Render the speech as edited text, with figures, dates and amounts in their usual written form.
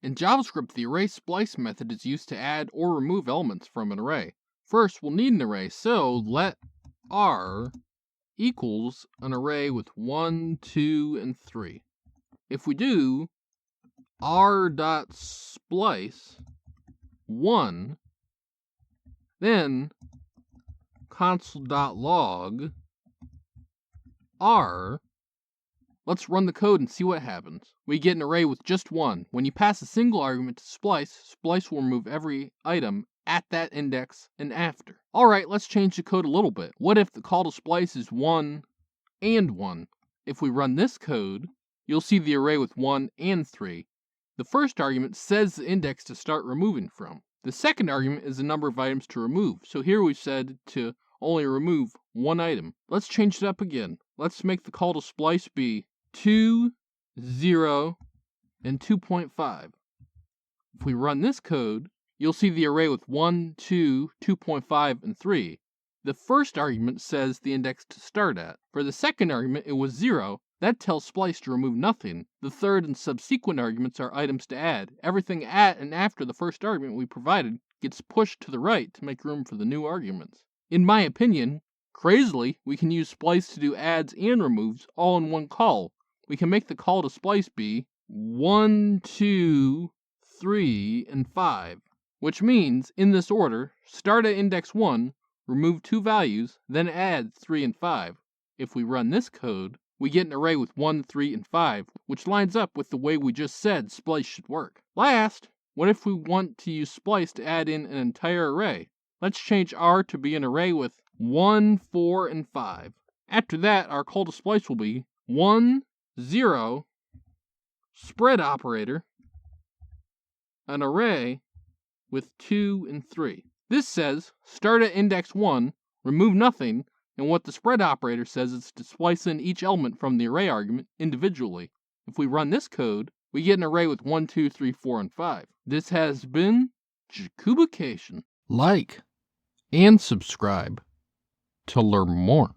In JavaScript, the array splice method is used to add or remove elements from an array. First, we'll need an array, so let r equals an array with 1, 2, and 3. If we do r.splice 1, then console.log r, let's run the code and see what happens. We get an array with just 1. When you pass a single argument to splice, splice will remove every item at that index and after. Alright, let's change the code a little bit. What if the call to splice is 1 and 1? If we run this code, you'll see the array with 1 and 3. The first argument says the index to start removing from. The second argument is the number of items to remove. So here we've said to only remove one item. Let's change it up again. Let's make the call to splice be 2, 0, and 2.5. If we run this code, you'll see the array with 1, 2, 2.5, and 3. The first argument says the index to start at. For the second argument, it was 0. That tells splice to remove nothing. The third and subsequent arguments are items to add. Everything at and after the first argument we provided gets pushed to the right to make room for the new arguments. In my opinion, crazily, we can use splice to do adds and removes all in one call. We can make the call to splice be 1, 2, 3, and 5, which means, in this order, start at index 1, remove 2 values, then add 3 and 5. If we run this code, we get an array with 1, 3, and 5, which lines up with the way we just said splice should work. Last, what if we want to use splice to add in an entire array? Let's change r to be an array with 1, 4, and 5. After that, our call to splice will be 1, 0, spread operator, an array with 2 and 3. This says start at index 1, remove nothing, and what the spread operator says is to splice in each element from the array argument individually. If we run this code, we get an array with 1, 2, 3, 4, and 5. This has been Jakubication. Like and subscribe to learn more.